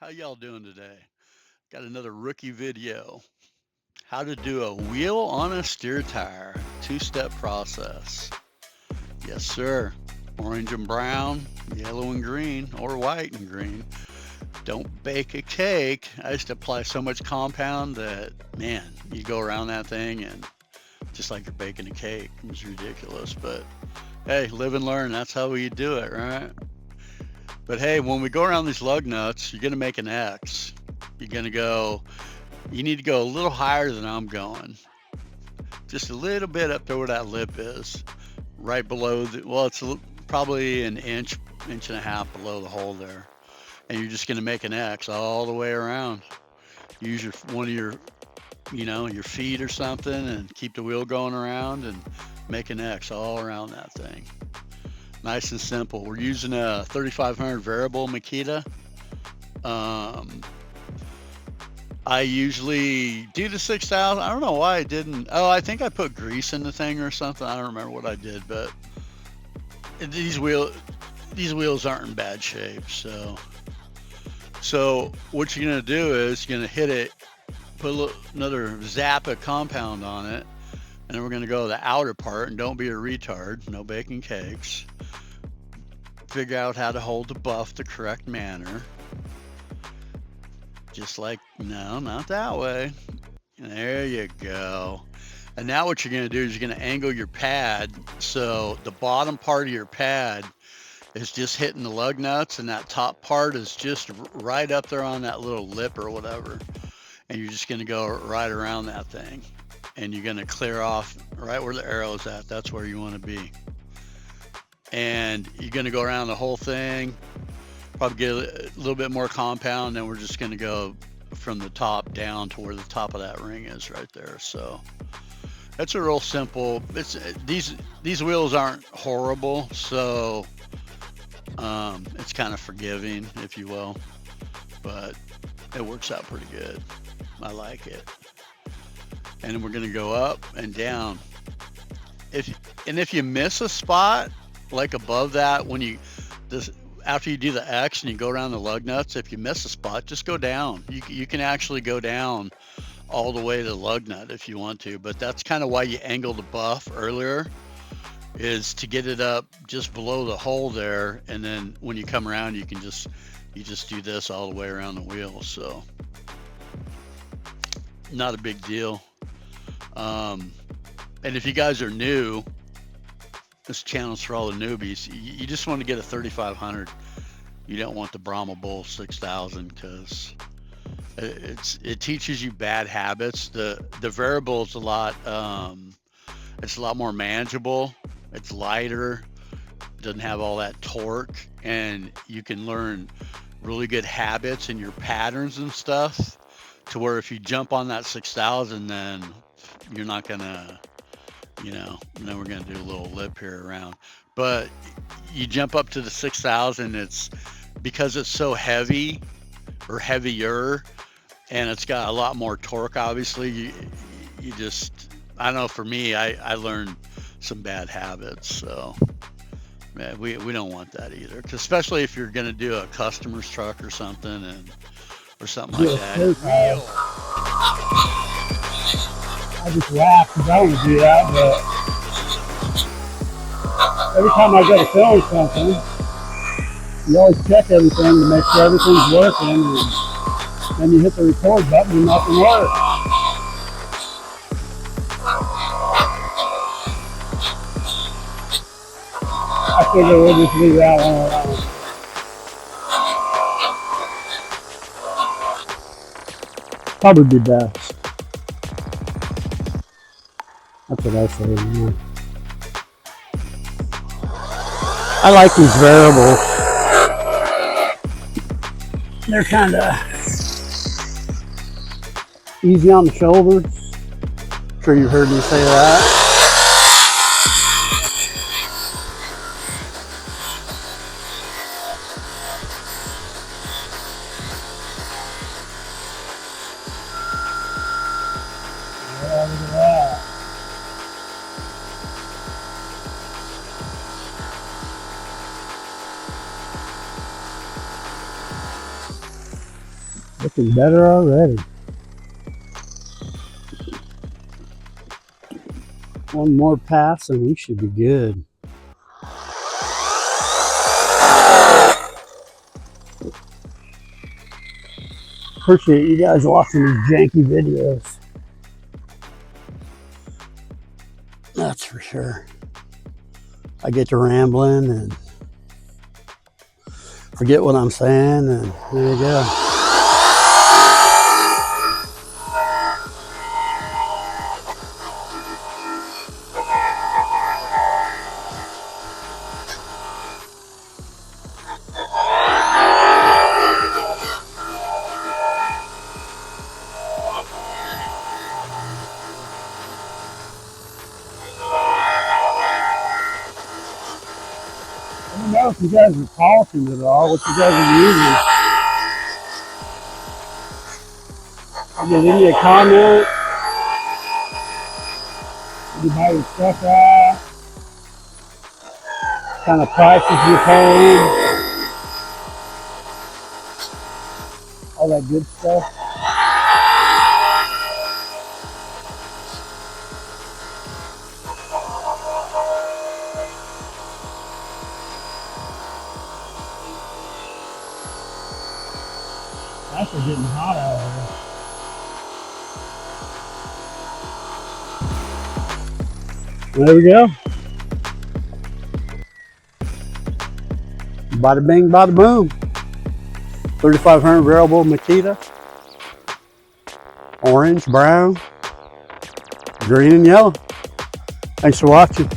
How y'all doing today? Got another rookie video. How to do a wheel on a steer tire. Two-step process. Yes, sir. Orange and brown, yellow and green, or white and green. Don't bake a cake. I used to apply so much compound that, man, you go around that thing and just like you're baking a cake. It was ridiculous. But hey, live and learn. That's how we do it, right? But hey, when we go around these lug nuts, you're going to make an X. You're going to go You need to go a little higher than I'm going. Just a little bit up to where that lip is. Right below well, it's probably an inch, inch and a half below the hole there. And you're just going to make an X all the way around. Use one of your feet or something and keep the wheel going around and make an X all around that thing. Nice and simple. We're using a 3500 variable Makita. Um, I usually do the 6,000. I don't know why I didn't. Oh, I think I put grease in the thing or something. I don't remember what I did, but these wheel these wheels aren't in bad shape. So what you're gonna do is you're gonna hit it, put another zap of compound on it, and then we're gonna go to the outer part. And don't be a retard. No baking cakes. Figure out how to hold the buff the correct manner. Just like no, not that way. There you go. And now what you're going to do is you're going to angle your pad so the bottom part of your pad is just hitting the lug nuts and that top part is just right up there on that little lip or whatever. And you're just going to go right around that thing. And you're going to clear off right where the arrow's at. That's where you want to be. And you're going to go around the whole thing, probably get a little bit more compound, and then we're just going to go from the top down to where the top of that ring is right there. So that's a real simple. It's these wheels aren't horrible, so it's kind of forgiving, if you will, but it works out pretty good. I like it. And then we're gonna go up and down. If you miss a spot, like above that, when you this after you do the X and you go around the lug nuts, if you miss a spot, just go down. You can actually go down all the way to the lug nut if you want to, but that's kind of why you angle the buff earlier, is to get it up just below the hole there, and then when you come around you just do this all the way around the wheel. So not a big deal. um, and if you guys are new, this channel's for all the newbies. You just want to get a 3500. You don't want the Brahma Bull 6000 because it teaches you bad habits. The variable is a lot it's a lot more manageable. It's lighter, doesn't have all that torque, and you can learn really good habits and your patterns and stuff. To where if you jump on that 6000, then you're not gonna, and then we're gonna do a little lip here around. But you jump up to the 6000, it's because it's so heavy or heavier, and it's got a lot more torque. Obviously, you just I don't know. For me, I learned some bad habits, so man, we don't want that either. 'Cause especially if you're gonna do a customer's truck or something, and or something like Do a that. steer tire. Real. I just laugh because I want to do that, but every time I go to film something, you always check everything to make sure everything's working, and then you hit the record button and nothing works. I figure we'll just leave that one alone. Probably be best. That's what I say. Yeah. I like these variables. They're kind of easy on the shoulders. I'm sure you heard me say that. Yeah, look at that. Looking better already. One more pass and we should be good. Appreciate you guys watching these janky videos. That's for sure. I get to rambling and forget what I'm saying, and there you go. I don't know if you guys are talking at all, what you guys are using. Leave me a comment. Where you buy your stuff at? What kind of prices you're paying? All that good stuff. It's actually getting hot out here. There we go. Bada bing, bada boom. 3500 variable Makita. Orange, brown, green, and yellow. Thanks for watching.